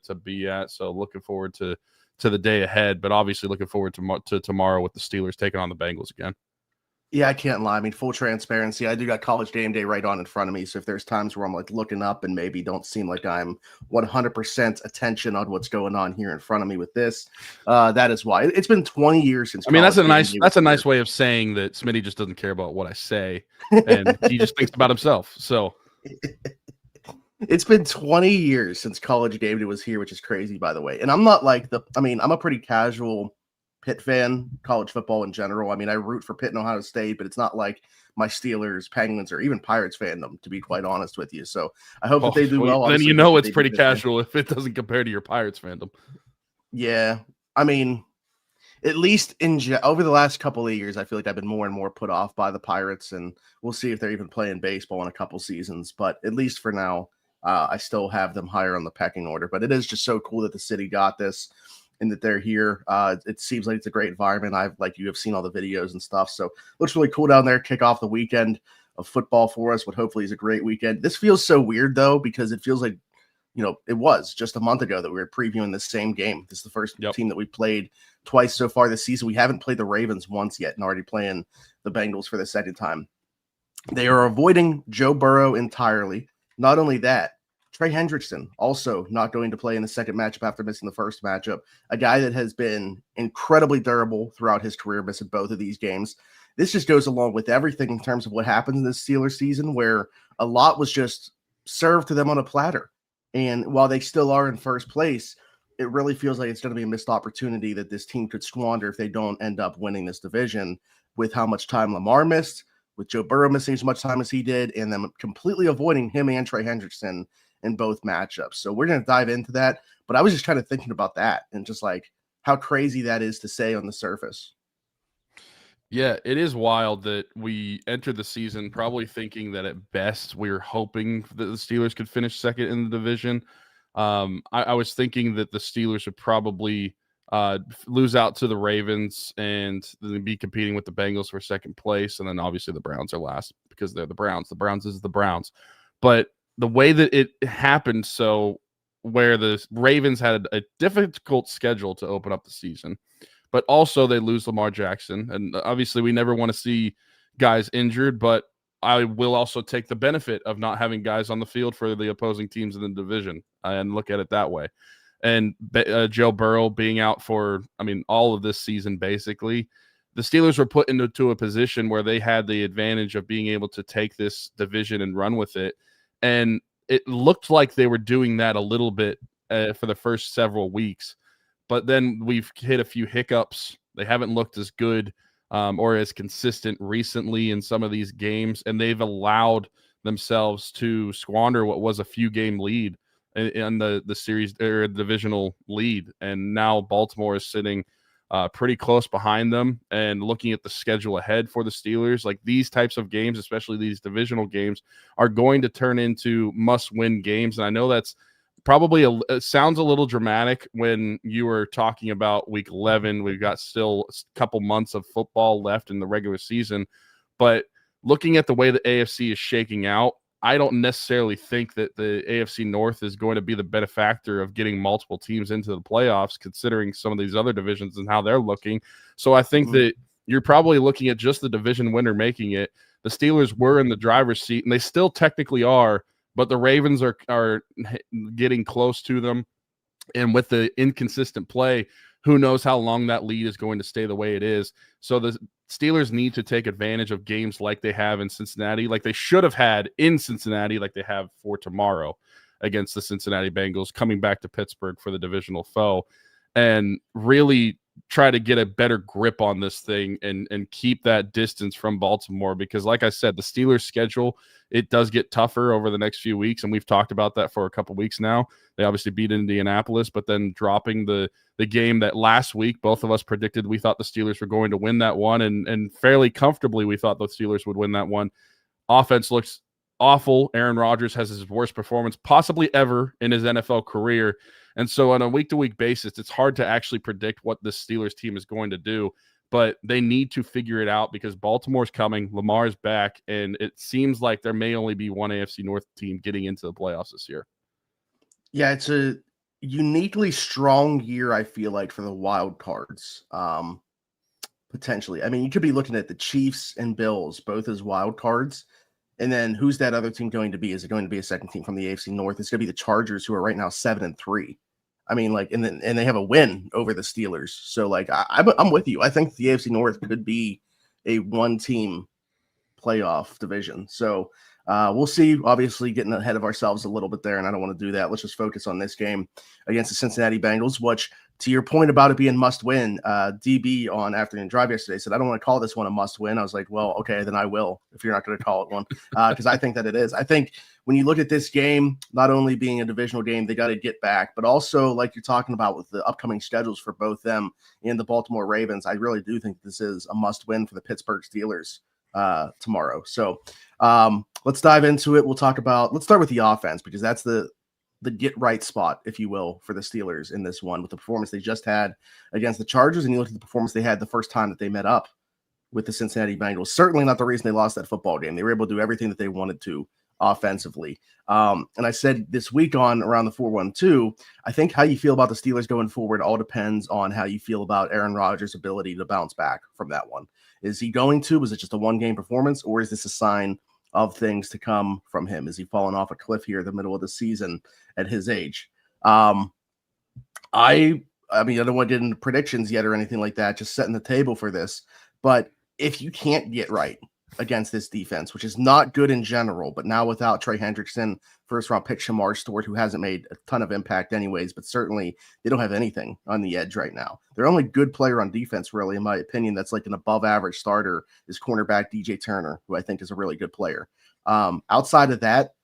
to be at. So looking forward to the day ahead, but obviously looking forward to tomorrow with the Steelers taking on the Bengals again. Yeah, I can't lie. I mean, full transparency, I do got College Game Day right on in front of me. So if there's times where I'm like looking up and maybe don't seem like I'm 100% attention on what's going on here in front of me with this, that is why. It's been 20 years since. I mean, that's a nice way of saying that Smitty just doesn't care about what I say, and he just thinks about himself. So it's been 20 years since College Game Day was here, which is crazy, by the way. And I'm not like I'm a pretty casual Pitt fan, college football in general. I mean, I root for Pitt and Ohio State, but it's not like my Steelers, Penguins, or even Pirates fandom, to be quite honest with you. So I hope that they do well. Then you know it's pretty casual if it doesn't compare to your Pirates fandom. Yeah. I mean, at least over the last couple of years, I feel like I've been more and more put off by the Pirates, and we'll see if they're even playing baseball in a couple seasons. But at least for now, I still have them higher on the pecking order. But it is just so cool that the city got this and that they're here. It seems like it's a great environment. You have seen all the videos and stuff. So it looks really cool down there. Kick off the weekend of football for us, what hopefully is a great weekend. This feels so weird though, because it feels like, it was just a month ago that we were previewing this same game. This is the first team that we played twice so far this season. We haven't played the Ravens once yet and already playing the Bengals for the second time. They are avoiding Joe Burrow entirely. Not only that, Trey Hendrickson also not going to play in the second matchup after missing the first matchup. A guy that has been incredibly durable throughout his career, missing both of these games. This just goes along with everything in terms of what happened in this Steelers season, where a lot was just served to them on a platter. And while they still are in first place, it really feels like it's going to be a missed opportunity that this team could squander if they don't end up winning this division, with how much time Lamar missed, with Joe Burrow missing as much time as he did, and them completely avoiding him and Trey Hendrickson in both matchups. So we're going to dive into that. But I was just kind of thinking about that and just like how crazy that is to say on the surface. Yeah, it is wild that we entered the season probably thinking that at best we were hoping that the Steelers could finish second in the division. I was thinking that the Steelers would probably lose out to the Ravens and then be competing with the Bengals for second place. And then obviously the Browns are last because they're the Browns. The Browns is the Browns. But the way that it happened, so where the Ravens had a difficult schedule to open up the season, but also they lose Lamar Jackson. And obviously we never want to see guys injured, but I will also take the benefit of not having guys on the field for the opposing teams in the division and look at it that way. And Joe Burrow being out for, all of this season, basically, the Steelers were put into a position where they had the advantage of being able to take this division and run with it. And it looked like they were doing that a little bit for the first several weeks. But then we've hit a few hiccups. They haven't looked as good or as consistent recently in some of these games. And they've allowed themselves to squander what was a few-game lead in the series or divisional lead. And now Baltimore is sitting pretty close behind them. And looking at the schedule ahead for the Steelers, like these types of games, especially these divisional games, are going to turn into must-win games. And I know that's probably it sounds a little dramatic when you were talking about week 11. We've got still a couple months of football left in the regular season. But looking at the way the AFC is shaking out, I don't necessarily think that the AFC North is going to be the benefactor of getting multiple teams into the playoffs, considering some of these other divisions and how they're looking. So I think that you're probably looking at just the division winner making it. The Steelers were in the driver's seat, and they still technically are, but the Ravens are getting close to them. And with the inconsistent play, who knows how long that lead is going to stay the way it is. So the Steelers need to take advantage of games like they have in Cincinnati, like they should have had in Cincinnati, like they have for tomorrow against the Cincinnati Bengals, coming back to Pittsburgh for the divisional foe, and really try to get a better grip on this thing and keep that distance from Baltimore. Because like I said, the Steelers schedule, it does get tougher over the next few weeks. And we've talked about that for a couple weeks now. They obviously beat Indianapolis, but then dropping the game that last week, both of us predicted we thought the Steelers were going to win that one, and fairly comfortably we thought the Steelers would win that one. Offense looks awful. Aaron Rodgers has his worst performance possibly ever in his NFL career. And so on a week-to-week basis, it's hard to actually predict what this Steelers team is going to do, but they need to figure it out because Baltimore's coming, Lamar's back, and it seems like there may only be one AFC North team getting into the playoffs this year. Yeah, it's uniquely strong year, I feel like, for the wild cards. Potentially. I mean, you could be looking at the Chiefs and Bills both as wild cards. And then who's that other team going to be? Is it going to be a second team from the AFC North? It's going to be the Chargers, who are right now 7-3. I mean, like, and they have a win over the Steelers. So, like, I'm with you. I think the AFC North could be a one-team playoff division. So we'll see. Obviously, getting ahead of ourselves a little bit there, and I don't want to do that. Let's just focus on this game against the Cincinnati Bengals, which, to your point about it being must-win, DB on Afternoon Drive yesterday said, I don't want to call this one a must-win. I was like, well, okay, then I will, if you're not going to call it one, because I think that it is. I think when you look at this game, not only being a divisional game, they got to get back, but also, like you're talking about with the upcoming schedules for both them and the Baltimore Ravens, I really do think this is a must-win for the Pittsburgh Steelers tomorrow. So let's dive into it. Let's start with the offense, because that's the get right spot, if you will, for the Steelers in this one, with the performance they just had against the Chargers. And you look at the performance they had the first time that they met up with the Cincinnati Bengals. Certainly not the reason they lost that football game. They were able to do everything that they wanted to offensively. And I said this week on Around the 412, I think how you feel about the Steelers going forward all depends on how you feel about Aaron Rodgers' ability to bounce back from that one. Is he going to? Was it just a one-game performance, or is this a sign of things to come from him? Is he falling off a cliff here in the middle of the season at his age? I mean, I don't want to get into predictions yet or anything like that, just setting the table for this. But if you can't get right against this defense, which is not good in general, but now without Trey Hendrickson, first-round pick Shamar Stewart, who hasn't made a ton of impact anyways, but certainly they don't have anything on the edge right now. Their only good player on defense, really, in my opinion, that's like an above-average starter, is cornerback DJ Turner, who I think is a really good player. Outside of that,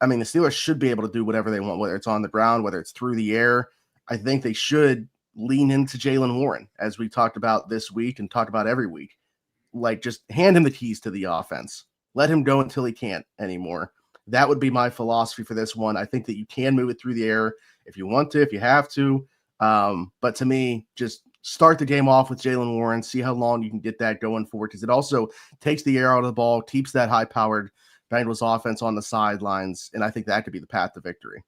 I mean, the Steelers should be able to do whatever they want, whether it's on the ground, whether it's through the air. I think they should lean into Jaylen Warren, as we talked about this week and talk about every week. Like, just hand him the keys to the offense. Let him go until he can't anymore. That would be my philosophy for this one. I think that you can move it through the air if you want to, if you have to. But to me, just start the game off with Jaylen Warren, see how long you can get that going forward, because it also takes the air out of the ball, keeps that high-powered Bengals offense on the sidelines, and I think that could be the path to victory.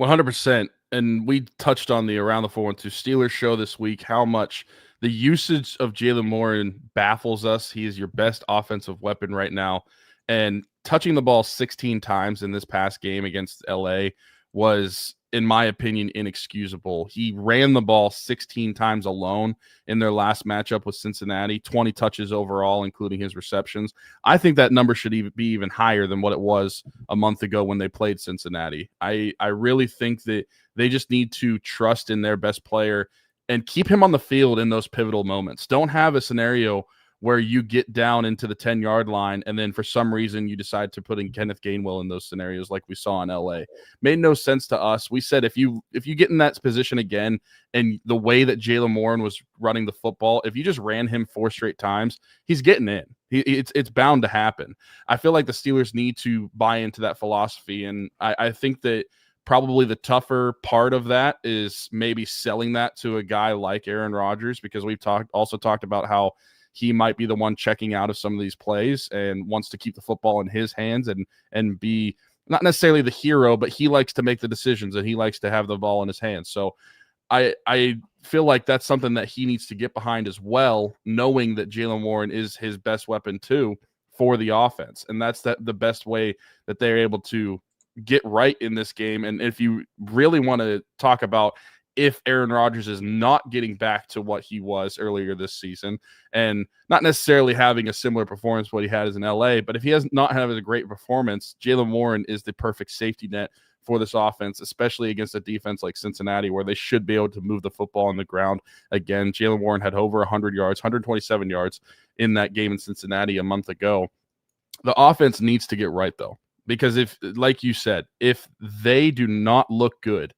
100%. And we touched on the Around the 412 Steelers show this week, how much the usage of Jaylen Warren baffles us. He is your best offensive weapon right now. And touching the ball 16 times in this past game against LA was, in my opinion, inexcusable. He ran the ball 16 times alone in their last matchup with Cincinnati, 20 touches overall, including his receptions. I think that number should be even higher than what it was a month ago when they played Cincinnati. I really think that they just need to trust in their best player and keep him on the field in those pivotal moments. Don't have a scenario where you get down into the 10-yard line and then for some reason you decide to put in Kenneth Gainwell in those scenarios like we saw in LA. Made no sense to us. We said if you get in that position again, and the way that Jaylen Warren was running the football, if you just ran him 4 straight times, he's getting in. It's bound to happen. I feel like the Steelers need to buy into that philosophy, and I think that probably the tougher part of that is maybe selling that to a guy like Aaron Rodgers, because we've also talked about how he might be the one checking out of some of these plays and wants to keep the football in his hands and be not necessarily the hero, but he likes to make the decisions and he likes to have the ball in his hands. So I feel like that's something that he needs to get behind as well, knowing that Jaylen Warren is his best weapon too for the offense. And that's the best way that they're able to get right in this game. And if you really want to talk about if Aaron Rodgers is not getting back to what he was earlier this season, and not necessarily having a similar performance to what he had as in LA, but if he has not had a great performance, Jaylen Warren is the perfect safety net for this offense, especially against a defense like Cincinnati, where they should be able to move the football on the ground. Again, Jaylen Warren had over 100 yards, 127 yards in that game in Cincinnati a month ago. The offense needs to get right, though, because if, like you said, if they do not look good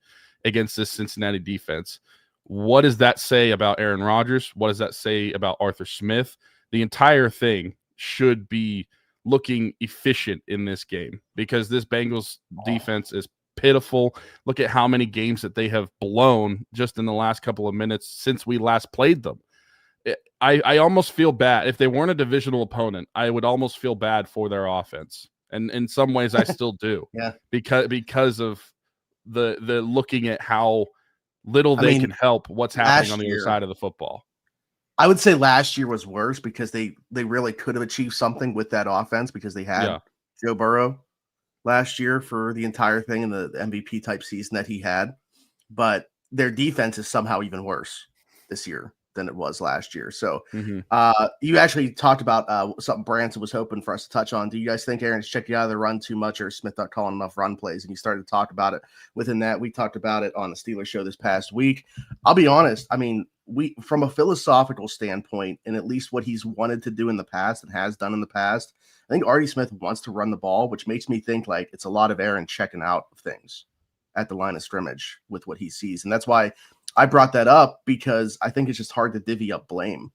against this Cincinnati defense, what does that say about Aaron Rodgers? What does that say about Arthur Smith? The entire thing should be looking efficient in this game, because this Bengals defense is pitiful. Look at how many games that they have blown just in the last couple of minutes since we last played them. I almost feel bad. If they weren't a divisional opponent, I would almost feel bad for their offense. And in some ways I still do. Yeah. Because of the looking at how little I they mean, can help what's happening on the other year- side of the football. I would say last year was worse because they really could have achieved something with that offense because they had Joe Burrow last year for the entire thing in the MVP type season that he had. But their defense is somehow even worse this year than it was last year. So you actually talked about something Branson was hoping for us to touch on. Do you guys think Aaron's checking out of the run too much, or Smith not calling enough run plays? And you started to talk about it within that. We talked about it on the Steelers show this past week. I'll be honest. I mean, we, from a philosophical standpoint, and at least what he's wanted to do in the past and has done in the past, I think Artie Smith wants to run the ball, which makes me think like it's a lot of Aaron checking out of things at the line of scrimmage with what he sees. And that's why I brought that up, because I think it's just hard to divvy up blame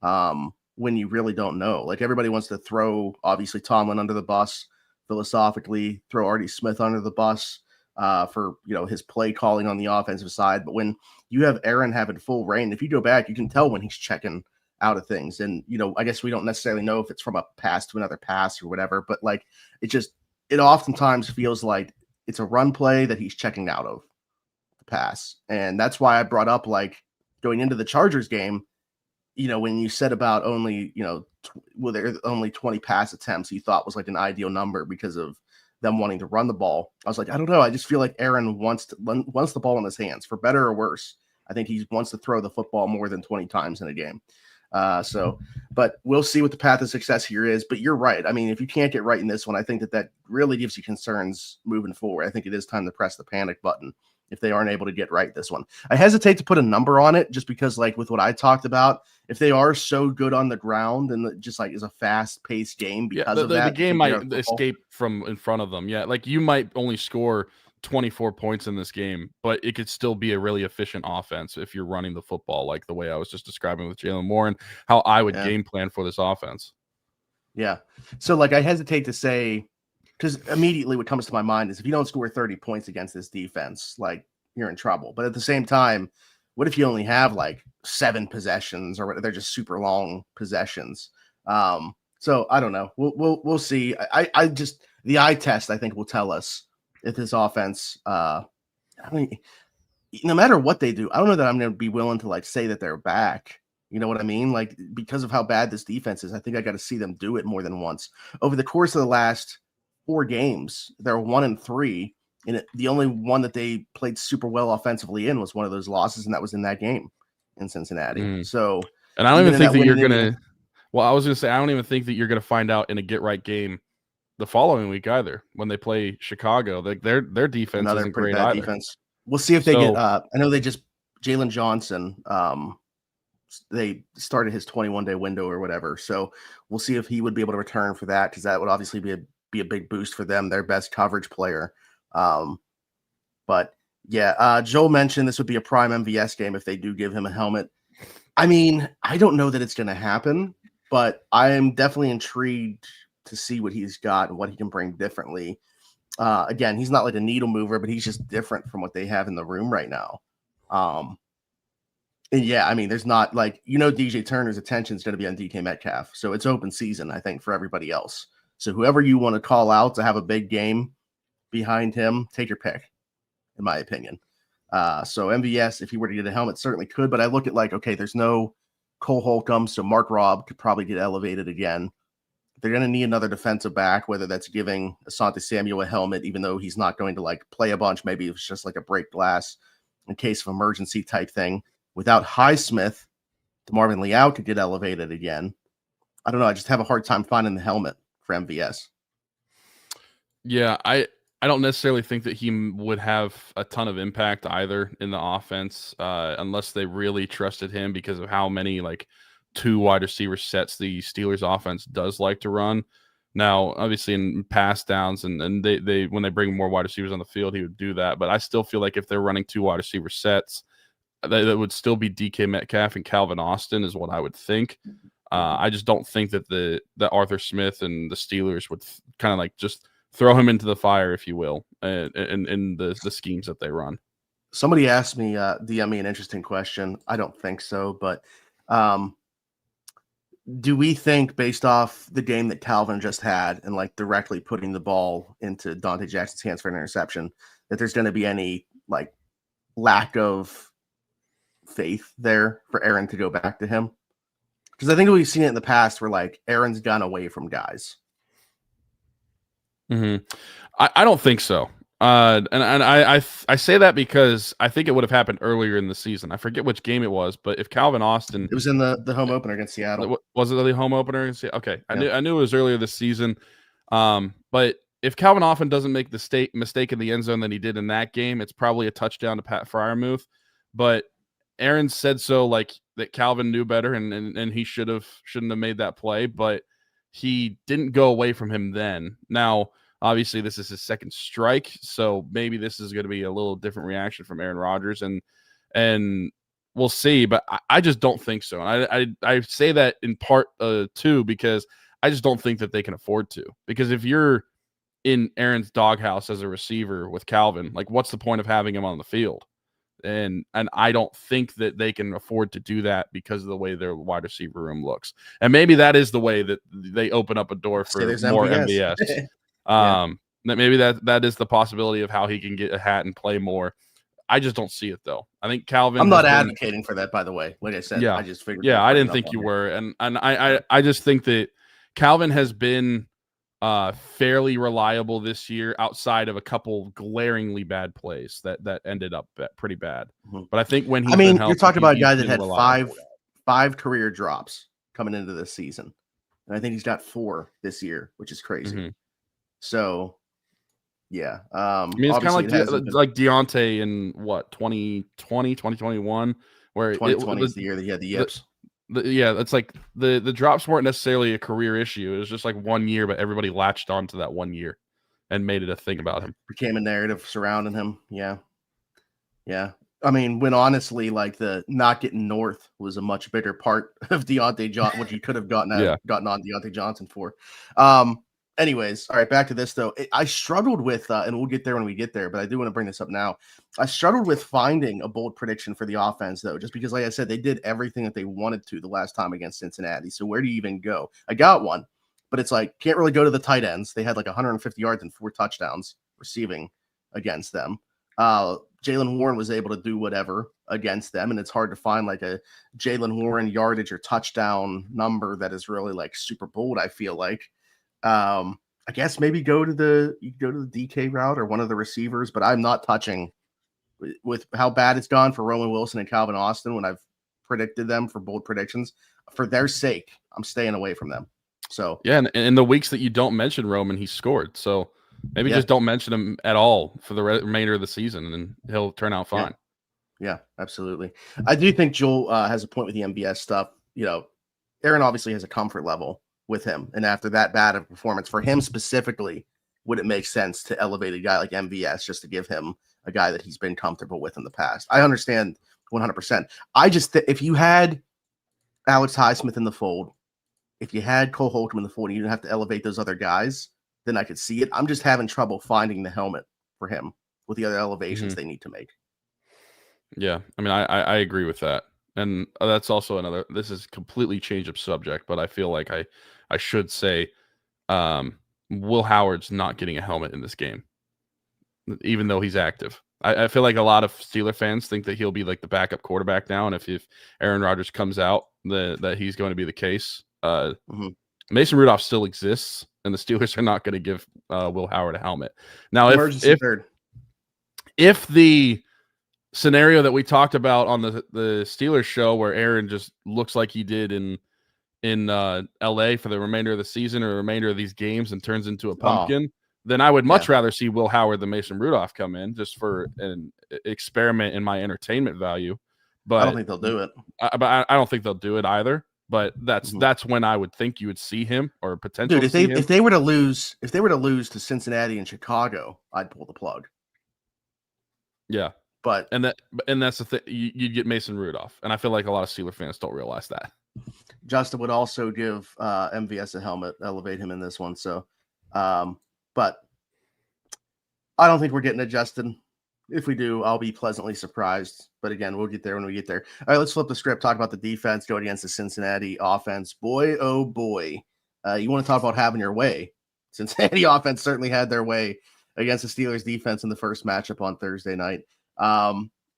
when you really don't know. Like, everybody wants to throw, obviously, Tomlin under the bus philosophically, throw Artie Smith under the bus for, his play calling on the offensive side. But when you have Aaron having full reign, if you go back, you can tell when he's checking out of things. And, I guess we don't necessarily know if it's from a pass to another pass or whatever, but like, it oftentimes feels like it's a run play that he's checking out of the pass. And that's why I brought up, like, going into the Chargers game, when you said about only, there's only 20 pass attempts you thought was like an ideal number because of them wanting to run the ball. I was like, I don't know. I just feel like Aaron wants the ball in his hands, for better or worse. I think he wants to throw the football more than 20 times in a game. But we'll see what the path of success here is. But you're right. I mean, if you can't get right in this one, I think that really gives you concerns moving forward. I think it is time to press the panic button if they aren't able to get right this one. I hesitate to put a number on it just because, like, with what I talked about, if they are so good on the ground and it just like is a fast-paced game because of that, the game might escape from in front of them. Yeah, like, you might only score 24 points in this game, but it could still be a really efficient offense if you're running the football, like the way I was just describing with Jalen Moore and how I would game plan for this offense. Yeah. So, like, I hesitate to say, because immediately what comes to my mind is if you don't score 30 points against this defense, like, you're in trouble. But at the same time, what if you only have like 7 possessions, or they're just super long possessions? So I don't know. We'll see. I just, the eye test, I think, will tell us if this offense, I mean, no matter what they do, I don't know that I'm going to be willing to, like, say that they're back. You know what I mean? Like, because of how bad this defense is, I think I got to see them do it more than once over the course of the last 4 games. They're 1-3, and the only one that they played super well offensively in was one of those losses, and that was in that game in Cincinnati. So, and I don't even think that you're gonna. Well, I was gonna say, I don't even think that you're gonna find out in a get right game the following week either when they play Chicago. Their defense isn't great either. Defense. We'll see if they get. I know they just Jalen Johnson. They started his 21-day window or whatever, so we'll see if he would be able to return for that, because that would obviously be a big boost for them, their best coverage player. But yeah, Joel mentioned this would be a prime MVS game if they do give him a helmet. I mean, I don't know that it's going to happen, but I am definitely intrigued to see what he's got and what he can bring differently. Again, he's not like a needle mover, but he's just different from what they have in the room right now. And yeah, I mean, there's not like, DJ Turner's attention is going to be on DK Metcalf. So it's open season, I think, for everybody else. So whoever you want to call out to have a big game behind him, take your pick, in my opinion. So MVS, if he were to get a helmet, certainly could. But I look at, like, okay, there's no Cole Holcomb, so Mark Robb could probably get elevated again. They're going to need another defensive back, whether that's giving Asante Samuel a helmet, even though he's not going to, like, play a bunch. Maybe it's just like a break glass in case of emergency type thing. Without Highsmith, DeMarvin Leal could get elevated again. I don't know. I just have a hard time finding the helmet for MVS. Yeah, I don't necessarily think that he would have a ton of impact either in the offense, unless they really trusted him because of how many, like, 2 wide receiver sets the Steelers offense does like to run. Now, obviously, in pass downs and they when they bring more wide receivers on the field, he would do that. But I still feel like if they're running 2 wide receiver sets, that would still be DK Metcalf and Calvin Austin is what I would think. I just don't think that that Arthur Smith and the Steelers would kind of like just throw him into the fire, if you will, in the schemes that they run. Somebody asked me, DM me an interesting question. I don't think so, but do we think, based off the game that Calvin just had and, like, directly putting the ball into Dante Jackson's hands for an interception, that there's going to be any like lack of faith there for Aaron to go back to him. Because I think we've seen it in the past where like Aaron's gone away from guys. Mm-hmm. I don't think so. And I say that because I think it would have happened earlier in the season. I forget which game it was, but if Calvin Austin, it was in the home opener against Seattle. Was it the home opener against Seattle? Okay, yeah. I knew it was earlier this season. But if Calvin Austin doesn't make the mistake in the end zone that he did in that game, it's probably a touchdown to Pat Freiermuth. But Aaron said so, like that Calvin knew better and he shouldn't have made that play, but he didn't go away from him then. Now, obviously, this is his second strike, so maybe this is going to be a little different reaction from Aaron Rodgers, and we'll see. But I just don't think so. And I say that in part too because I just don't think that they can afford to. Because if you're in Aaron's doghouse as a receiver with Calvin, like what's the point of having him on the field? And I don't think that they can afford to do that because of the way their wide receiver room looks. And maybe that is the way that they open up a door for more MVS. Maybe that is the possibility of how he can get a hat and play more. I just don't see it though. I think Calvin. I'm not advocating for that, by the way. Like I said, I just figured. Yeah, I didn't think you were, and I just think that Calvin has been fairly reliable this year, outside of a couple glaringly bad plays that ended up pretty bad. Mm-hmm. But I think when you're talking about a guy that had five career drops coming into this season, and I think he's got 4 this year, which is crazy. Mm-hmm. So, yeah. I mean, it's kind of like Deontay in what 2020, 2021, where 2020 is the year that he had the yips. It's like the drops weren't necessarily a career issue. It was just like 1 year, but everybody latched onto that 1 year and made it a thing about him. Became a narrative surrounding him. Yeah. Yeah. I mean, when honestly, like the not getting north was a much bigger part of Deontay Johnson, which you could have gotten on Deontay Johnson for. Anyways, all right, back to this though. I struggled with, and we'll get there when we get there, but I do want to bring this up now. I struggled with finding a bold prediction for the offense though, just because, like I said, they did everything that they wanted to the last time against Cincinnati. So where do you even go? I got one, but it's like can't really go to the tight ends. They had like 150 yards and 4 touchdowns receiving against them. Jaylen Warren was able to do whatever against them, and it's hard to find like a Jaylen Warren yardage or touchdown number that is really like super bold. I feel like. I guess maybe go to the DK route or one of the receivers, but I'm not touching with how bad it's gone for Roman Wilson and Calvin Austin when I've predicted them for bold predictions. For their sake, I'm staying away from them. So yeah, and in the weeks that you don't mention Roman, he scored. So maybe just don't mention him at all for the remainder of the season, and he'll turn out fine. Yeah, absolutely. I do think Joel has a point with the MBS stuff. You know, Aaron obviously has a comfort level with him, and after that bad of performance for him specifically, would it make sense to elevate a guy like MVS just to give him a guy that he's been comfortable with in the past? I understand 100%. I just if you had Alex Highsmith in the fold, if you had Cole Holcomb in the fold, and you didn't have to elevate those other guys, then I could see it. I'm just having trouble finding the helmet for him with the other elevations they need to make. Yeah, I mean, I agree with that. And that's also another, this is completely change of subject, but I feel like I should say Will Howard's not getting a helmet in this game, even though he's active. I feel like a lot of Steeler fans think that he'll be like the backup quarterback now. And if Aaron Rodgers comes out, that he's going to be the case. Mason Rudolph still exists, and the Steelers are not going to give Will Howard a helmet. Now, if the scenario that we talked about on the Steelers show where Aaron just looks like he did in LA for the remainder of the season or the remainder of these games and turns into a pumpkin, then I would much rather see Will Howard than Mason Rudolph come in just for an experiment in my entertainment value. But I don't think they'll do it. I don't think they'll do it either. But that's when I would think you would see him or potentially. Dude, if they were to lose to Cincinnati and Chicago, I'd pull the plug. Yeah. But that's the thing. You'd get Mason Rudolph, and I feel like a lot of Steeler fans don't realize that. Justin would also give MVS a helmet, elevate him in this one. So, but I don't think we're getting it, Justin. If we do, I'll be pleasantly surprised. But again, we'll get there when we get there. All right, let's flip the script. Talk about the defense going against the Cincinnati offense. Boy, oh boy, you want to talk about having your way? Cincinnati offense certainly had their way against the Steelers defense in the first matchup on Thursday night.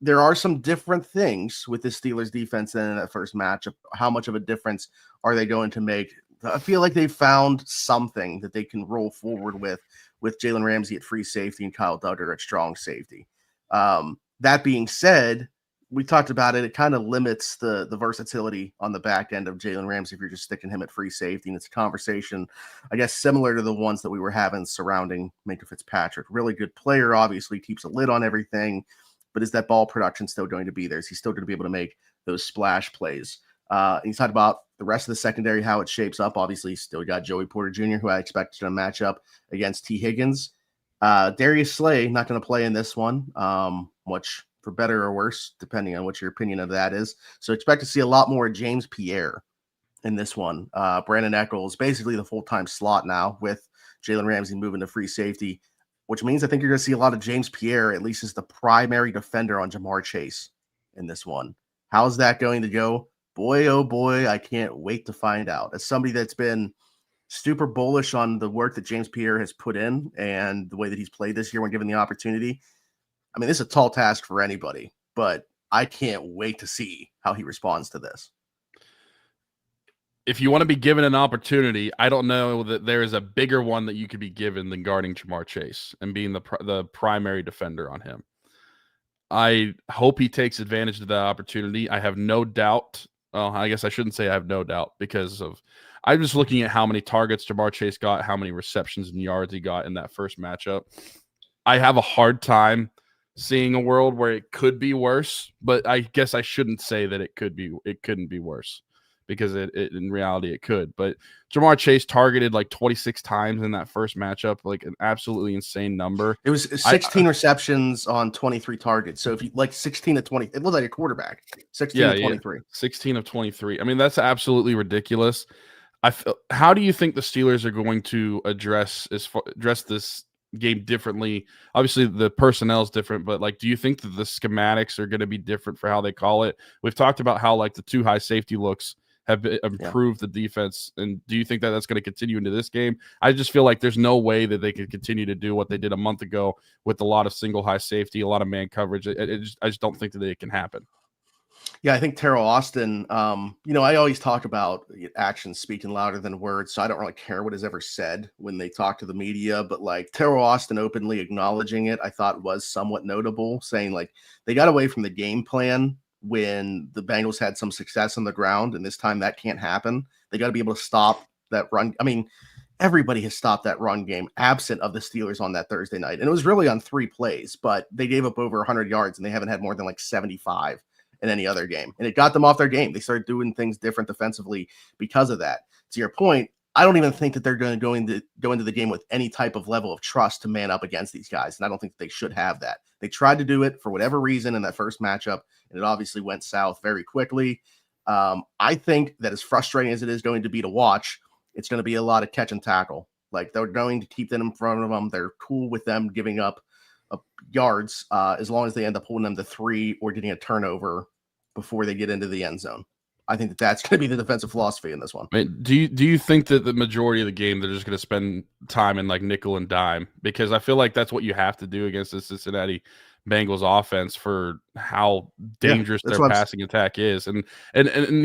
There are some different things with the Steelers defense than in that first matchup. How much of a difference are they going to make? I feel like they found something that they can roll forward with Jalen Ramsey at free safety and Kyle Duggar at strong safety. That being said, we talked about it. It kind of limits the versatility on the back end of Jalen Ramsey if you're just sticking him at free safety. And it's a conversation, I guess, similar to the ones that we were having surrounding Minkah Fitzpatrick. Really good player, obviously keeps a lid on everything. But is that ball production still going to be there? Is he still going to be able to make those splash plays? And you talked about the rest of the secondary, how it shapes up. Obviously, still got Joey Porter Jr., who I expected to match up against T. Higgins. Darius Slay, not going to play in this one, which for better or worse, depending on what your opinion of that is. So expect to see a lot more James Pierre in this one. Brandon Echols, basically the full-time slot now with Jalen Ramsey moving to free safety, which means I think you're going to see a lot of James Pierre, at least as the primary defender on Jamar Chase in this one. How's that going to go? Boy, oh boy, I can't wait to find out. As somebody that's been super bullish on the work that James Pierre has put in and the way that he's played this year when given the opportunity, I mean, this is a tall task for anybody, but I can't wait to see how he responds to this. If you want to be given an opportunity, I don't know that there is a bigger one that you could be given than guarding Jamar Chase and being the primary defender on him. I hope he takes advantage of that opportunity. I have no doubt. Well, I guess I shouldn't say I have no doubt because I'm just looking at how many targets Jamar Chase got, how many receptions and yards he got in that first matchup. I have a hard time seeing a world where it could be worse, but I guess I shouldn't say that it couldn't be worse. Because it in reality it could. But Jamar Chase targeted like 26 times in that first matchup, like an absolutely insane number. It was 16 receptions on 23 targets. So if you like 16 to 20, it looked like a quarterback. 16 to 23. Yeah. 16 of 23. I mean, that's absolutely ridiculous. How do you think the Steelers are going to address this game differently? Obviously the personnel is different, but like, do you think that the schematics are going to be different for how they call it? We've talked about how like the two high safety looks have improved the defense. And do you think that that's going to continue into this game? I just feel like there's no way that they could continue to do what they did a month ago with a lot of single high safety, a lot of man coverage. I just don't think that it can happen. Yeah, I think Terrell Austin, I always talk about actions speaking louder than words, so I don't really care what is ever said when they talk to the media, but like Terrell Austin openly acknowledging it, I thought was somewhat notable, saying like they got away from the game plan when the Bengals had some success on the ground, and this time that can't happen. They got to be able to stop that run. I mean, everybody has stopped that run game absent of the Steelers on that Thursday night, and it was really on 3 plays, but they gave up over 100 yards, and they haven't had more than like 75 in any other game, and it got them off their game. They started doing things different defensively because of that. To your point, I don't even think that they're going to go into the game with any type of level of trust to man up against these guys, and I don't think they should have that. They tried to do it for whatever reason in that first matchup, and it obviously went south very quickly. I think that as frustrating as it is going to be to watch, it's going to be a lot of catch and tackle. Like they're going to keep them in front of them. They're cool with them giving up yards as long as they end up holding them to 3 or getting a turnover before they get into the end zone. I think that that's going to be the defensive philosophy in this one. I mean, do you think that the majority of the game they're just going to spend time in like nickel and dime? Because I feel like that's what you have to do against the Cincinnati Bengals offense for how dangerous their passing attack is. And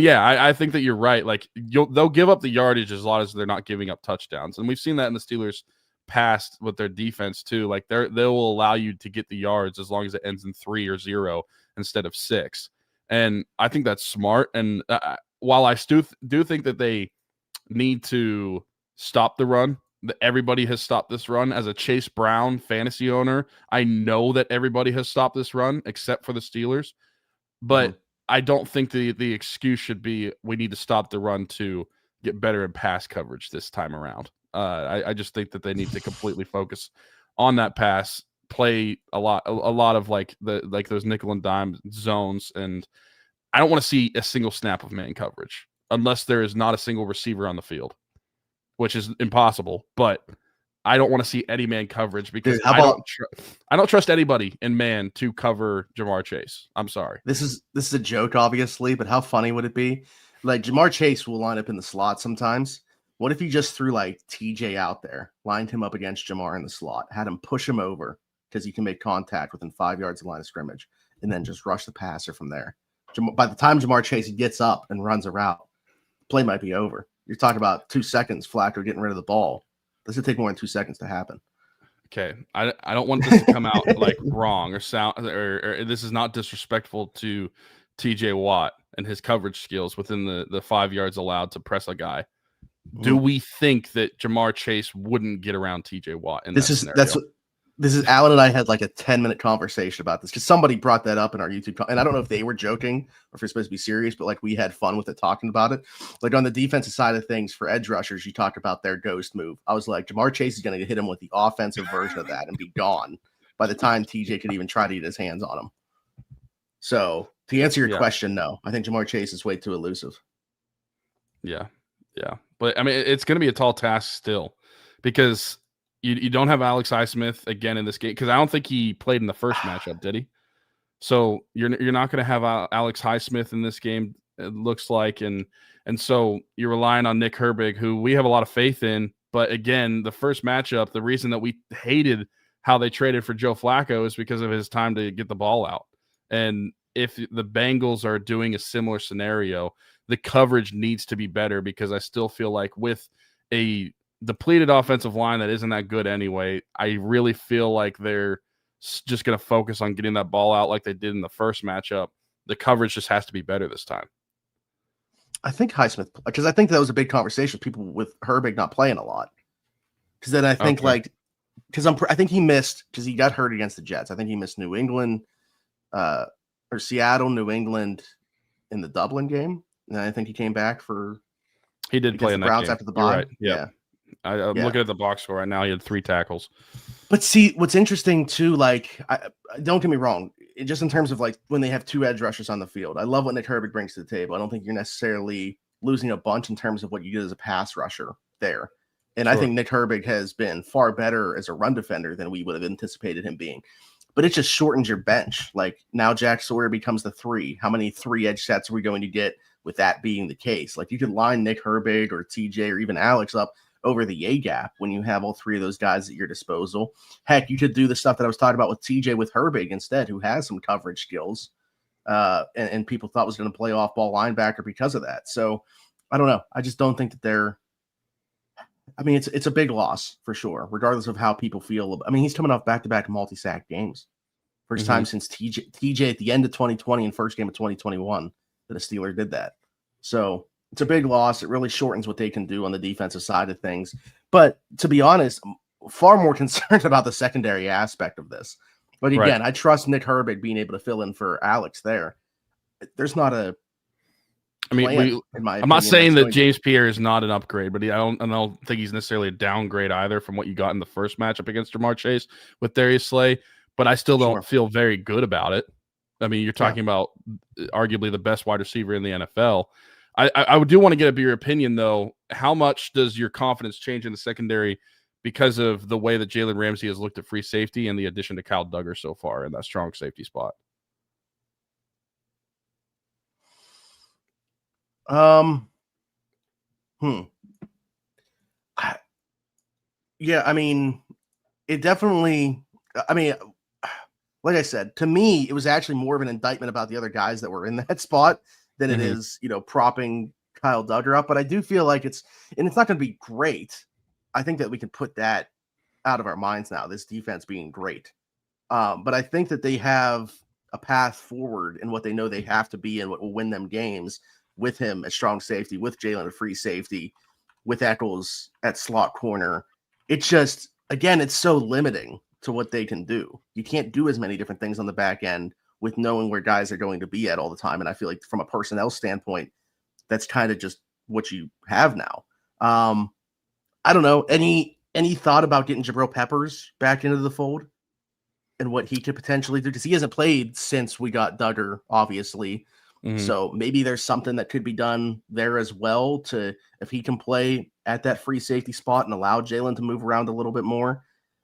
yeah, I think that you're right. Like they'll give up the yardage as long as they're not giving up touchdowns. And we've seen that in the Steelers past with their defense too. Like they will allow you to get the yards as long as it ends in 3 or 0 instead of 6. And I think that's smart. And while I do think that they need to stop the run, that everybody has stopped this run. As a Chase Brown fantasy owner, I know that everybody has stopped this run except for the Steelers. But I don't think the excuse should be we need to stop the run to get better in pass coverage this time around. I just think that they need to completely focus on that pass, play a lot of like those nickel and dime zones, and I don't want to see a single snap of man coverage unless there is not a single receiver on the field, which is impossible. But I don't want to see any man coverage because I don't trust anybody in man to cover Jamar Chase. I'm sorry. This is a joke, obviously, but how funny would it be? Like Jamar Chase will line up in the slot sometimes, What if he just threw like TJ out there, lined him up against Jamar in the slot, had him push him over because he can make contact within 5 yards of the line of scrimmage, and then just rush the passer from there. By the time Jamar Chase gets up and runs a route, play might be over. You're talking about 2 seconds, Flacco getting rid of the ball. This would take more than 2 seconds to happen. Okay, I don't want this to come out like wrong or sound or this is not disrespectful to TJ Watt and his coverage skills within the 5 yards allowed to press a guy. Do we think that Jamar Chase wouldn't get around TJ Watt in this scenario? This is Alan and I had like a 10-minute conversation about this because somebody brought that up in our YouTube, and I don't know if they were joking or if it's supposed to be serious, but like we had fun with it talking about it. Like on the defensive side of things for edge rushers, you talked about their ghost move. I was like, Jamar Chase is going to hit him with the offensive version of that and be gone by the time TJ could even try to get his hands on him. So to answer your question, no, I think Jamar Chase is way too elusive. Yeah. But I mean, it's going to be a tall task still because you don't have Alex Highsmith again in this game because I don't think he played in the first matchup, did he? So you're not going to have Alex Highsmith in this game, it looks like, and so you're relying on Nick Herbig, who we have a lot of faith in. But again, the first matchup, the reason that we hated how they traded for Joe Flacco is because of his time to get the ball out. And if the Bengals are doing a similar scenario, the coverage needs to be better because I still feel like with a depleted offensive line that isn't that good anyway, I really feel like they're just going to focus on getting that ball out like they did in the first matchup. The coverage just has to be better this time. I think Highsmith, because I think that was a big conversation with people with Herbig not playing a lot. Because then I think I think he missed because he got hurt against the Jets. I think he missed New England or Seattle, New England in the Dublin game. And I think he came back for. He did play in that game after the bye. Right. Yeah. I'm looking at the box score right now. He had 3 tackles. But see, what's interesting too, like, don't get me wrong, just in terms of like when they have 2 edge rushers on the field, I love what Nick Herbig brings to the table. I don't think you're necessarily losing a bunch in terms of what you get as a pass rusher there. And I think Nick Herbig has been far better as a run defender than we would have anticipated him being. But it just shortens your bench. Like now Jack Sawyer becomes the 3. How many 3 edge sets are we going to get with that being the case? Like you could line Nick Herbig or TJ or even Alex up over the A gap when you have all 3 of those guys at your disposal. Heck, you could do the stuff that I was talking about with TJ with Herbig instead, who has some coverage skills and people thought was going to play off ball linebacker because of that. So I don't know. I just don't think that they're, I mean, it's a big loss for sure, regardless of how people feel. I mean, he's coming off back-to-back multi-sack games. First time since TJ at the end of 2020 and first game of 2021 that a Steeler did that. So it's a big loss. It really shortens what they can do on the defensive side of things. But to be honest, I'm far more concerned about the secondary aspect of this. But again, I trust Nick Herbig being able to fill in for Alex there. There's not a I mean, I'm not saying that James Pierre is not an upgrade, but I don't think he's necessarily a downgrade either from what you got in the first matchup against Jamar Chase with Darius Slay. But I still don't feel very good about it. I mean, you're talking about arguably the best wide receiver in the NFL. I do want to get your opinion, though. How much does your confidence change in the secondary because of the way that Jalen Ramsey has looked at free safety and the addition to Kyle Duggar so far in that strong safety spot? Yeah, I mean, it definitely, I mean, like I said, to me, it was actually more of an indictment about the other guys that were in that spot than it is, propping Kyle Duggar up. But I do feel like it's not going to be great. I think that we can put that out of our minds now, this defense being great. But I think that they have a path forward in what they know they have to be and what will win them games with him at strong safety, with Jalen at free safety, with Eccles at slot corner. It's just, again, it's so limiting to what they can do. You can't do as many different things on the back end with knowing where guys are going to be at all the time. And I feel like from a personnel standpoint, that's kind of just what you have now. I don't know. Any thought about getting Jabril Peppers back into the fold and what he could potentially do? Because he hasn't played since we got Duggar, obviously. So maybe there's something that could be done there as well to, if he can play at that free safety spot and allow Jalen to move around a little bit more.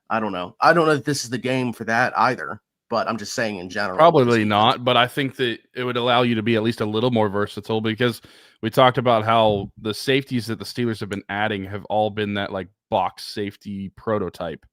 I don't know. I don't know if this is the game for that either. but I'm just saying in general. Probably not, but I think that it would allow you to be at least a little more versatile because we talked about how the safeties that the Steelers have been adding have all been that like box safety prototype.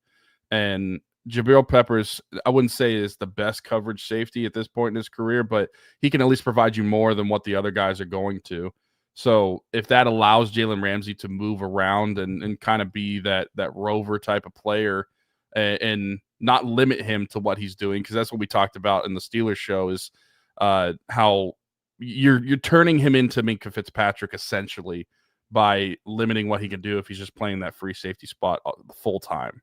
And Jabril Peppers, I wouldn't say is the best coverage safety at this point in his career, but he can at least provide you more than what the other guys are going to. So if that allows Jalen Ramsey to move around and kind of be that rover type of player and not limit him to what he's doing, because that's what we talked about in the Steelers show is how you're turning him into Minkah Fitzpatrick essentially by limiting what he can do if he's just playing that free safety spot full time.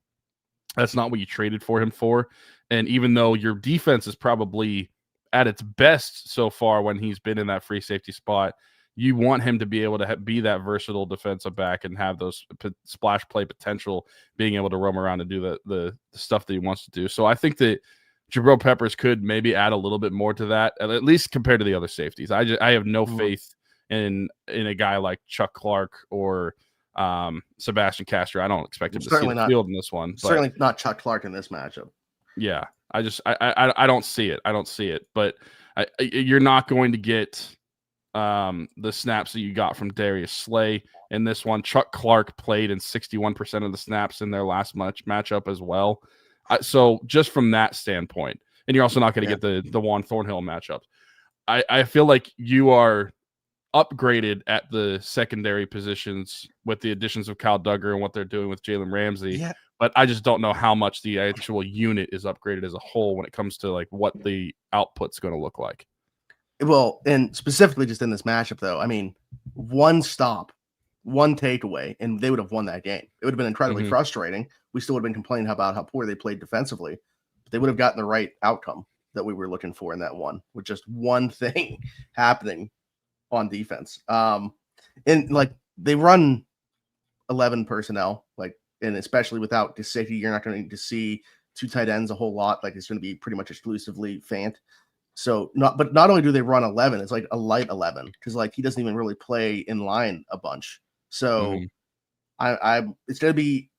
That's not what you traded for him for. And even though your defense is probably at its best so far when he's been in that free safety spot, you want him to be able to be that versatile defensive back and have those splash play potential, being able to roam around and do the stuff that he wants to do. So I think that Jabril Peppers could maybe add a little bit more to that, at least compared to the other safeties. I have no faith in a guy like Chuck Clark or Sebastian Castro. I don't expect him to see the field in this one. But certainly not Chuck Clark in this matchup. Yeah, I don't see it. I don't see it. But you're not going to get the snaps that you got from Darius Slay in this one. Chuck Clark played in 61% of the snaps in their last matchup as well. So just from that standpoint, and you're also not going to get the Juan Thornhill matchup. I feel like you are upgraded at the secondary positions with the additions of Kyle Duggar and what they're doing with Jalen Ramsey. Yeah. But I just don't know how much the actual unit is upgraded as a whole when it comes to like what the output's going to look like. Well, and specifically just in this matchup, though, I mean, one stop, one takeaway, and they would have won that game. It would have been incredibly frustrating. We still would have been complaining about how poor they played defensively, but they would have gotten the right outcome that we were looking for in that one, with just one thing happening on defense. And like they run 11 personnel, like, and especially without Gesicki, you're not going to see two tight ends a whole lot. Like it's going to be pretty much exclusively Fant. So not only do they run 11, it's like a light 11 because like he doesn't even really play in line a bunch. So it's going to be,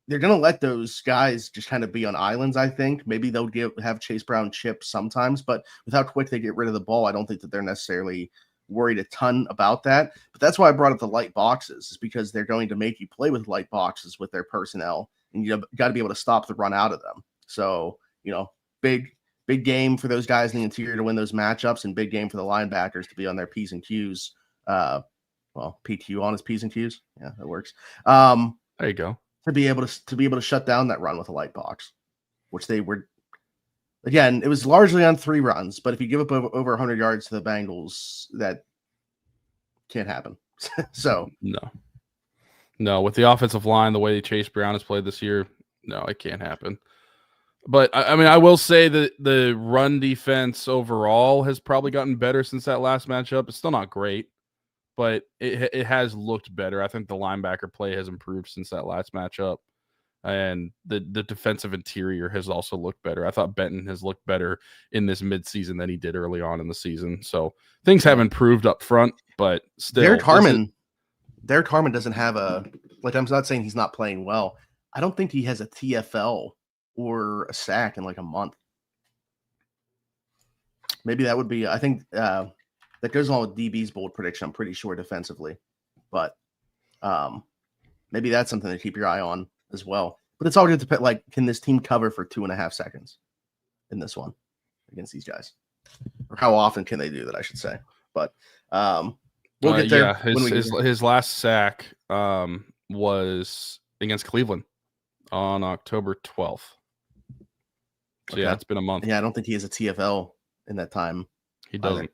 they're going to let those guys just kind of be on islands. I think maybe they'll have Chase Brown chip sometimes, but with how quick they get rid of the ball, I don't think that they're necessarily worried a ton about that. But that's why I brought up the light boxes, is because they're going to make you play with light boxes with their personnel, and you got to be able to stop the run out of them. So, big game for those guys in the interior to win those matchups, and big game for the linebackers to be on their P's and Q's. PQ on his P's and Q's. Yeah, that works. There you go. To be able to shut down that run with a light box, which they were. Again, it was largely on 3 runs, but if you give up over 100 yards to the Bengals, that can't happen. So no, with the offensive line, the way Chase Brown has played this year, no, it can't happen. But I mean, I will say that the run defense overall has probably gotten better since that last matchup. It's still not great, but it has looked better. I think the linebacker play has improved since that last matchup. And the defensive interior has also looked better. I thought Benton has looked better in this midseason than he did early on in the season. So things have improved up front, but still. Derek Harmon doesn't have I'm not saying he's not playing well. I don't think he has a TFL or a sack in like a month. Maybe that would be, I think that goes along with DB's bold prediction, I'm pretty sure, defensively. But maybe that's something to keep your eye on as well. But it's all going to depend, like, can this team cover for 2.5 seconds in this one against these guys? Or how often can they do that, I should say. But we'll get there. Yeah, his last sack was against Cleveland on October 12th. So, yeah, it's been a month. Yeah, I don't think he has a TFL in that time. He doesn't. Either.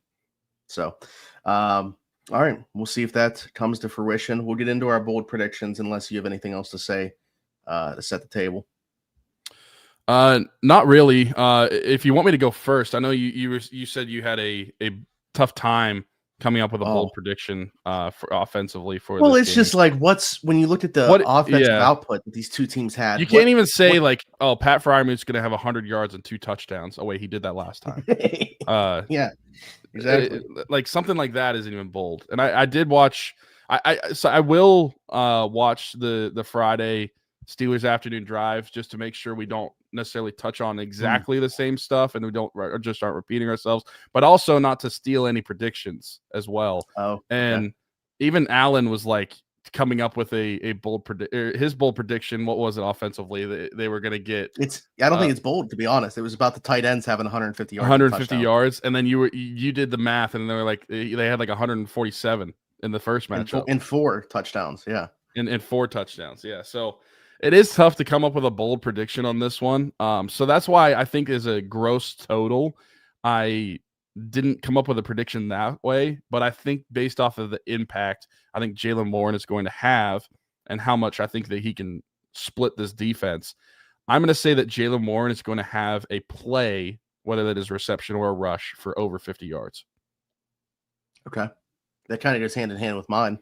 So, all right, we'll see if that comes to fruition. We'll get into our bold predictions unless you have anything else to say to set the table. Not really. If you want me to go first, I know you said you had a tough time coming up with a bold prediction for offensively for. Well, this it's game. just like when you look at the offensive output that these two teams had. You can't even say Pat Fryermuth's going to have 100 yards and 2 touchdowns. Oh wait, he did that last time. Yeah, exactly. Like something like that isn't even bold. And I did watch. I will watch the Friday Steelers afternoon drive just to make sure we don't necessarily touch on exactly the same stuff, and we don't just aren't repeating ourselves, but also not to steal any predictions as well. Oh, and even Allen was like coming up with a bold his bold prediction. What was it offensively? They were going to get. I don't think it's bold, to be honest. It was about the tight ends having 150 yards. 150 yards, and then you did the math, and they were like they had like 147 in the first matchup, and 4 touchdowns. Yeah, and 4 touchdowns. Yeah, so it is tough to come up with a bold prediction on this one. So that's why I think as a gross total, I didn't come up with a prediction that way, but I think based off of the impact I think Jaylen Warren is going to have and how much I think that he can split this defense, I'm going to say that Jaylen Warren is going to have a play, whether that is reception or a rush, for over 50 yards. Okay. That kind of goes hand in hand with mine.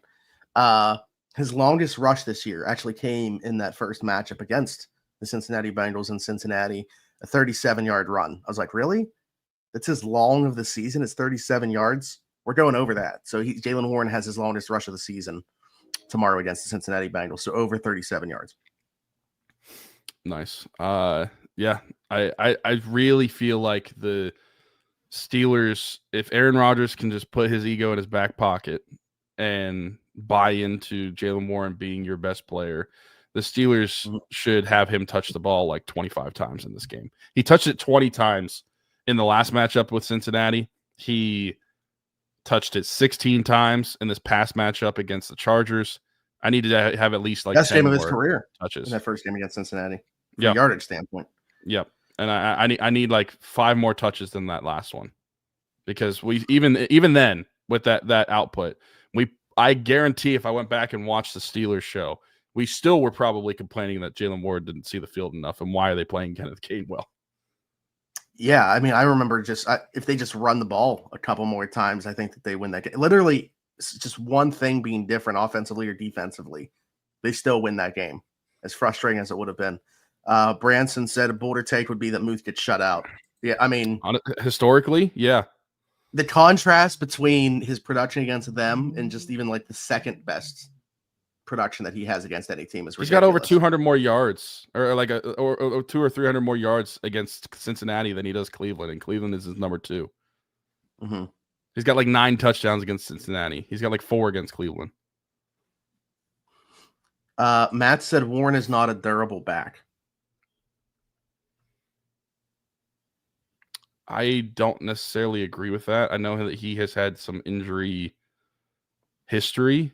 His longest rush this year actually came in that first matchup against the Cincinnati Bengals in Cincinnati, a 37-yard run. I was like, really? That's his long of the season. It's 37 yards. We're going over that. So Jaylen Warren has his longest rush of the season tomorrow against the Cincinnati Bengals. So over 37 yards. Nice. Yeah, I really feel like the Steelers, if Aaron Rodgers can just put his ego in his back pocket and buy into Jaylen Warren being your best player, the Steelers should have him touch the ball like 25 times in this game. He touched it 20 times in the last matchup with Cincinnati. He touched it 16 times in this past matchup against the Chargers. I need to have at least like best 10 game of his career touches in that first game against Cincinnati. From a yardage standpoint. Yep. And I need like 5 more touches than that last one, because we even then with that output, I guarantee if I went back and watched the Steelers show, we still were probably complaining that Jaylen Warren didn't see the field enough, and why are they playing Kenneth Gainwell? Yeah, I mean, I remember if they just run the ball a couple more times, I think that they win that game. Literally, just one thing being different offensively or defensively, they still win that game. As frustrating as it would have been. Branson said a bolder take would be that Muth gets shut out. Yeah, I mean, historically, yeah. The contrast between his production against them and just even like the second best production that he has against any team is ridiculous. He's got over 200 more yards, or like or 200 or 300 more yards against Cincinnati than he does Cleveland, and Cleveland is his number 2. Mm-hmm. He's got like 9 touchdowns against Cincinnati. He's got like 4 against Cleveland. Matt said Warren is not a durable back. I don't necessarily agree with that. I know that he has had some injury history,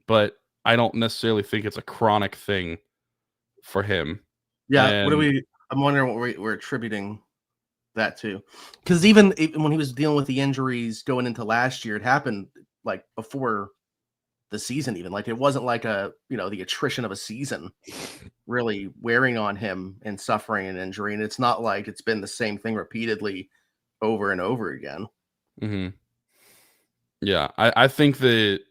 but I don't necessarily think it's a chronic thing for him. Yeah, I'm wondering what we're attributing that to. Because even when he was dealing with the injuries going into last year, it happened like before the season even. Like it wasn't like the attrition of a season really wearing on him and suffering an injury. And it's not like it's been the same thing repeatedly over and over again. Mm-hmm. Yeah, I think that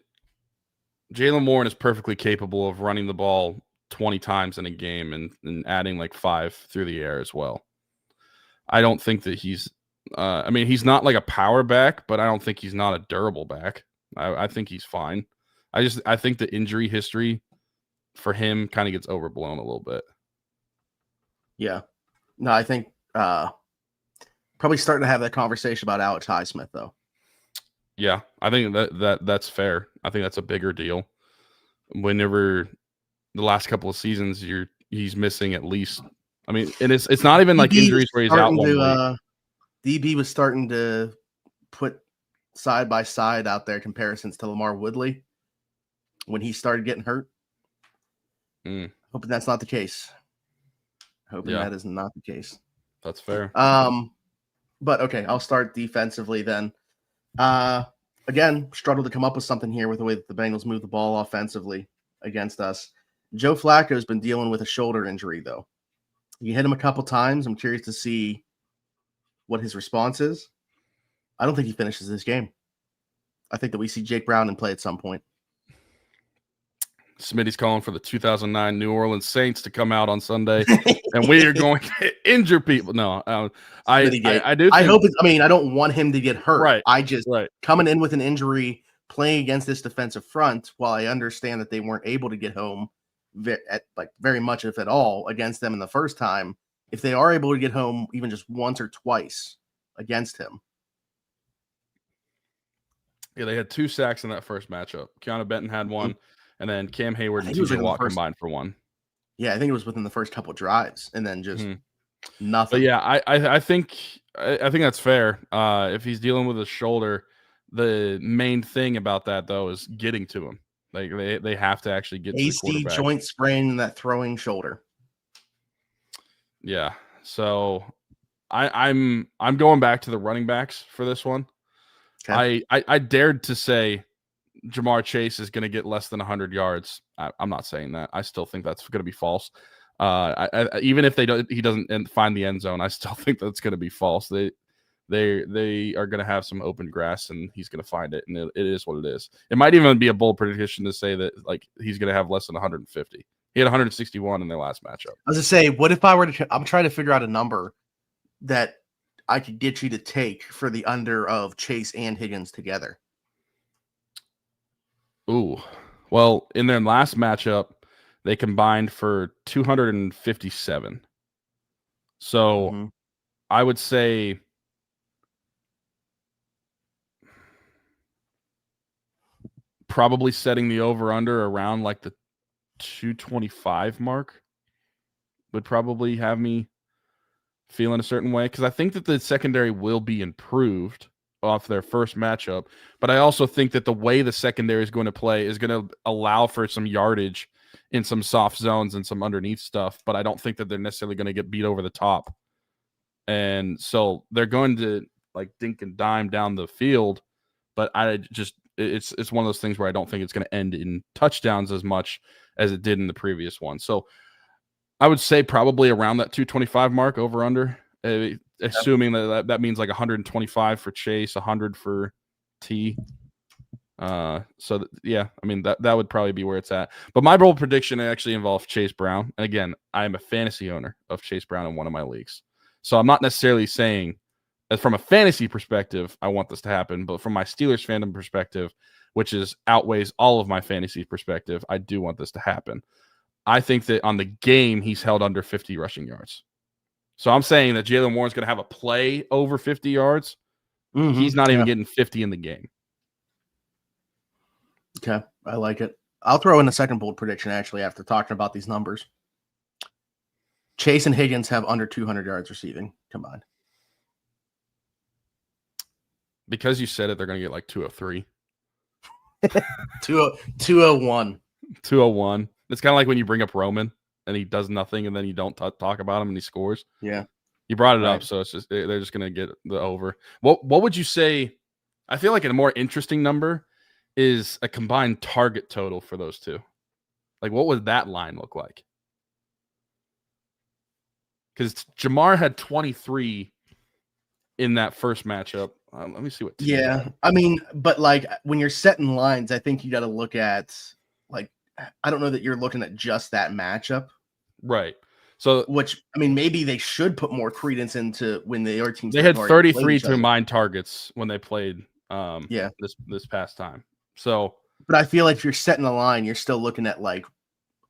Jaylen Warren is perfectly capable of running the ball 20 times in a game and adding like 5 through the air as well. I don't think that he's he's not like a power back, but I don't think he's not a durable back. I think he's fine. I think the injury history for him kind of gets overblown a little bit. Yeah. No, I think probably starting to have that conversation about Alex Highsmith, though. Yeah, I think that's fair. I think that's a bigger deal. Whenever the last couple of seasons, he's missing at least. I mean, and it's not even like injuries where he's out 1 week. DB was starting to put side by side out there comparisons to Lamar Woodley when he started getting hurt. Hoping that's not the case. That is not the case. That's fair. But okay, I'll start defensively then. Again, struggled to come up with something here with the way that the Bengals move the ball offensively against us. Joe Flacco's been dealing with a shoulder injury, though. You hit him a couple times. I'm curious to see what his response is. I don't think he finishes this game. I think that we see Jake Brown in play at some point. Smitty's calling for the 2009 New Orleans Saints to come out on Sunday, and we are going to injure people. No, I do. I hope. I don't want him to get hurt. Right. I just coming in with an injury, playing against this defensive front. While I understand that they weren't able to get home very much, if at all, against them in the first time, if they are able to get home even just once or twice against him. Yeah, they had 2 sacks in that first matchup. Keanu Benton had one, and then Cam Hayward and TJ Watt combined for one. Yeah, I think it was within the first couple of drives, and then just nothing. But yeah, I think that's fair. If he's dealing with a shoulder, the main thing about that though is getting to him. Like they have to actually get to the quarterback. joint sprain in that throwing shoulder. Yeah, so I'm going back to the running backs for this one. Okay. I dared to say Jamar Chase is going to get less than 100 yards. I'm not saying that. I still think that's going to be false. Even if he doesn't find the end zone, I still think that's going to be false. They are going to have some open grass, and he's going to find it, and it is what it is. It might even be a bold prediction to say that like he's going to have less than 150. He had 161 in their last matchup. I was going to say, what if I were to? I'm trying to figure out a number that I could get you to take for the under of Chase and Higgins together. Ooh, well, in their last matchup, they combined for 257. So I would say probably setting the over-under around like the 225 mark would probably have me feeling a certain way, because I think that the secondary will be improved off their first matchup, but I also think that the way the secondary is going to play is going to allow for some yardage in some soft zones and some underneath stuff, but I don't think that they're necessarily going to get beat over the top. And so they're going to like dink and dime down the field, but it's one of those things where I don't think it's going to end in touchdowns as much as it did in the previous one. So I would say probably around that 225 mark over under, assuming that means like 125 for Chase, 100 for T. Yeah, I mean that would probably be where it's at. But my bold prediction actually involves Chase Brown. And again, I am a fantasy owner of Chase Brown in one of my leagues. So I'm not necessarily saying that from a fantasy perspective, I want this to happen, but from my Steelers fandom perspective, which outweighs all of my fantasy perspective, I do want this to happen. I think that on the game, he's held under 50 rushing yards. So I'm saying that Jaylen Warren's going to have a play over 50 yards. He's not even getting 50 in the game. Okay, I like it. I'll throw in a second bold prediction, actually, after talking about these numbers. Chase and Higgins have under 200 yards receiving combined. Because you said it, they're going to get like 203. 201. 201. It's kind of like when you bring up Roman and he does nothing, and then you don't talk about him and he scores. Yeah, you brought it up, so it's just they're just gonna get the over. What would you say? I feel like a more interesting number is a combined target total for those two. Like, what would that line look like? Because Jamar had 23 in that first matchup. Let me see what. Yeah, I mean, but like when you're setting lines, I think you got to look at like. I don't know that you're looking at just that matchup. Right. So, which, I mean, maybe they should put more credence into when the other teams. They had 33 combined targets when they played this past time. So, but I feel like if you're setting a line, you're still looking at like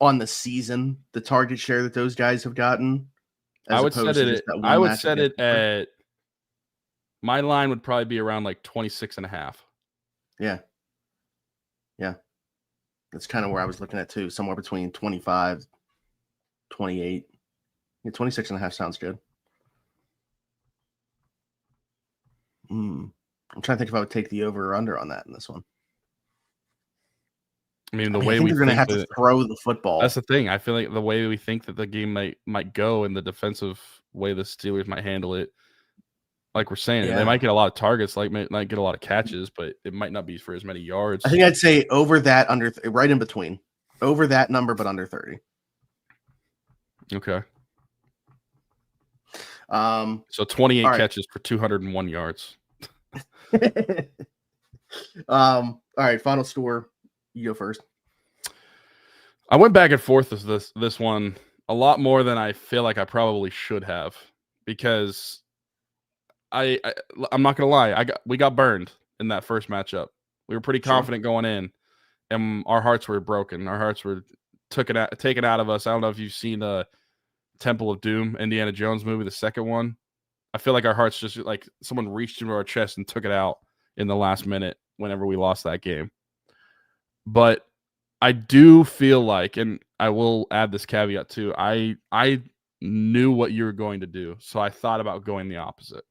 on the season, the target share that those guys have gotten. I would set it at my line would probably be around like 26.5. Yeah. Yeah. That's kind of where I was looking at too, somewhere between 25, 28. Yeah, 26.5 sounds good. I'm trying to think if I would take the over or under on that in this one. I mean, I think they're going to have to throw the football. That's the thing. I feel like the way we think that the game might go and the defensive way the Steelers might handle it, like we're saying, they might get a lot of targets, might get a lot of catches, but it might not be for as many yards. I think I'd say over that, under right in between, over that number, but under 30. Okay. So 28 catches for 201 yards. All right, final score. You go first. I went back and forth with this one a lot more than I feel like I probably should have, because I'm not gonna lie, we got burned in that first matchup. We were pretty confident going in, and our hearts were broken. Our hearts were taken out of us. I don't know if you've seen Temple of Doom, Indiana Jones movie, the second one. I feel like our hearts just like someone reached into our chest and took it out in the last minute whenever we lost that game. But I do feel like, and I will add this caveat too, I knew what you were going to do, so I thought about going the opposite.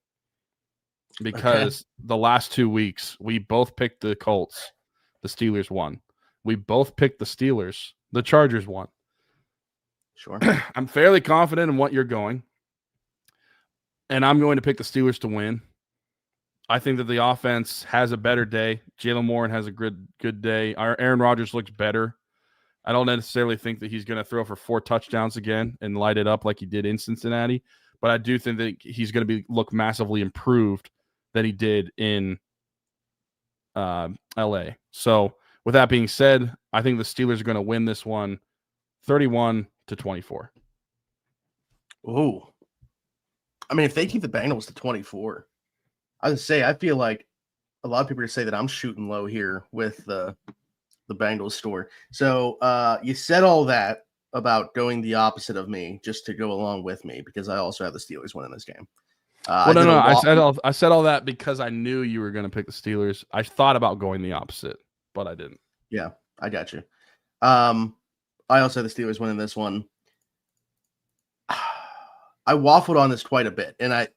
Because the last 2 weeks, we both picked the Colts. The Steelers won. We both picked the Steelers. The Chargers won. Sure. I'm fairly confident in what you're going. And I'm going to pick the Steelers to win. I think that the offense has a better day. Jalen Warren has a good day. Our Aaron Rodgers looks better. I don't necessarily think that he's going to throw for 4 touchdowns again and light it up like he did in Cincinnati. But I do think that he's going to look massively improved than he did in LA. So with that being said, I think the Steelers are going to win this one 31-24. Ooh. I mean, if they keep the Bengals to 24, I would say I feel like a lot of people are going to say that I'm shooting low here with the Bengals score. So you said all that about going the opposite of me just to go along with me because I also have the Steelers winning this game. I said all that because I knew you were going to pick the Steelers. I thought about going the opposite, but I didn't. Yeah, I got you. I also have the Steelers winning this one. I waffled on this quite a bit, and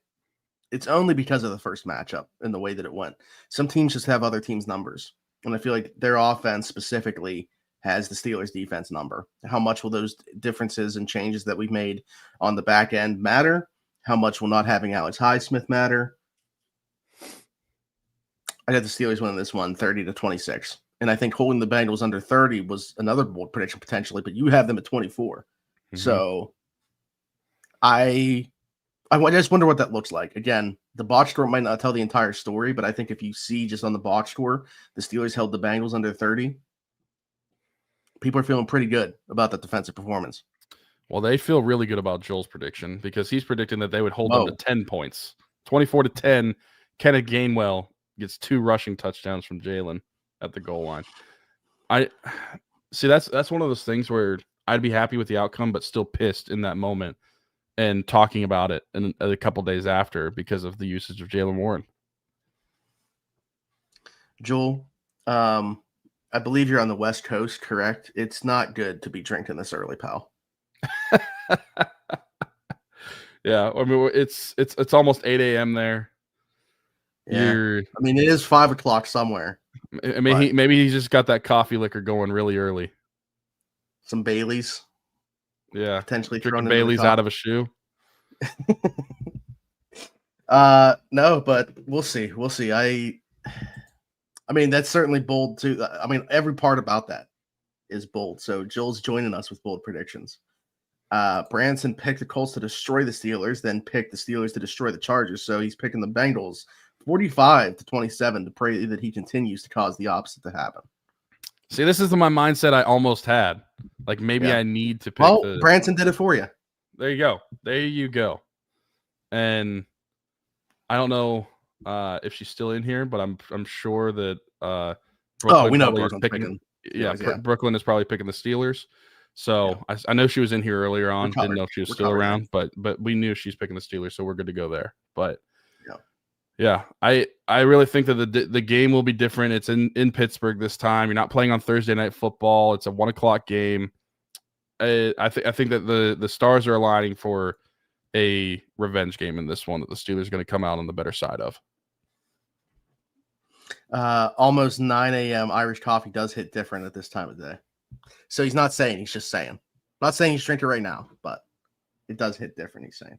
it's only because of the first matchup and the way that it went. Some teams just have other teams' numbers, and I feel like their offense specifically has the Steelers' defense number. How much will those differences and changes that we've made on the back end matter? How much will not having Alex Highsmith matter? I got the Steelers winning this one 30-26. And I think holding the Bengals under 30 was another bold prediction potentially, but you have them at 24. Mm-hmm. So I just wonder what that looks like. Again, the box score might not tell the entire story, but I think if you see just on the box score, the Steelers held the Bengals under 30. People are feeling pretty good about that defensive performance. Well, they feel really good about Joel's prediction because he's predicting that they would hold them to 10 points. 24-10. Kenneth Gainwell gets 2 rushing touchdowns from Jalen at the goal line. I see that's one of those things where I'd be happy with the outcome, but still pissed in that moment and talking about it in a couple days after because of the usage of Jalen Warren. Joel, I believe you're on the West Coast, correct? It's not good to be drinking this early, pal. Yeah, I mean it's almost 8 a.m. there. Yeah, I mean it is 5 o'clock somewhere. I mean maybe he's just got that coffee liquor going really early. Some Baileys. Yeah, potentially drinking Baileys out of a shoe. No, but we'll see. We'll see. I mean that's certainly bold too. I mean every part about that is bold. So Joel's joining us with bold predictions. Branson picked the Colts to destroy the Steelers, then picked the Steelers to destroy the Chargers. So he's picking the Bengals 45-27 to pray that he continues to cause the opposite to happen. See, this is my mindset I almost had. Like maybe I need to pick Branson did it for you. There you go. There you go. And I don't know if she's still in here, but I'm sure that Brooklyn we know Brooklyn's picking. Brooklyn is probably picking the Steelers. So I know she was in here earlier on. Didn't know if she was still around, but we knew she's picking the Steelers, so we're good to go there. But yeah, I really think that the game will be different. It's in Pittsburgh this time. You're not playing on Thursday Night Football. It's a 1:00 game. I think that the stars are aligning for a revenge game in this one that the Steelers are going to come out on the better side of. Almost 9 a.m. Irish coffee does hit different at this time of day. So he's not saying, he's just saying. Not saying he's drinking right now, but it does hit different, he's saying.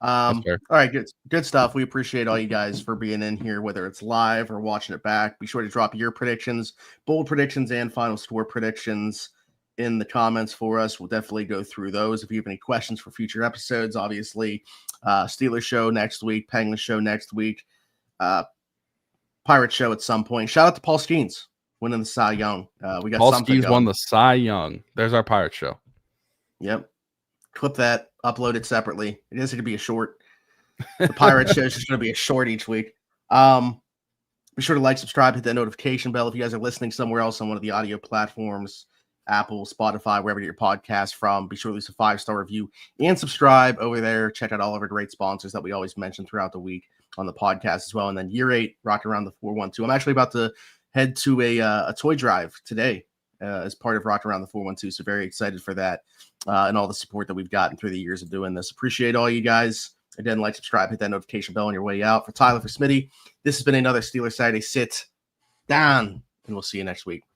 All right, good stuff. We appreciate all you guys for being in here, whether it's live or watching it back. Be sure to drop your predictions, bold predictions, and final score predictions in the comments for us. We'll definitely go through those. If you have any questions for future episodes, obviously, Steelers show next week, Penguin show next week, Pirate show at some point. Shout out to Paul Skeens winning the Cy Young. We got Paul Skeens won the Cy Young. There's our Pirate show. Yep. Clip that, upload it separately. It is going to be a short. The Pirate show is just going to be a short each week. Be sure to like, subscribe, hit that notification bell if you guys are listening somewhere else on one of the audio platforms. Apple, Spotify, wherever you get your podcast from. Be sure to leave a 5-star review and subscribe over there. Check out all of our great sponsors that we always mention throughout the week on the podcast as well. And then year 8, Rocking Around the 412. I'm actually about to head to a toy drive today as part of Rocking Around the 412. So very excited for that and all the support that we've gotten through the years of doing this. Appreciate all you guys. Again, like, subscribe, hit that notification bell on your way out. For Tyler, for Smitty, this has been another Steelers Saturday Sit Down, and we'll see you next week.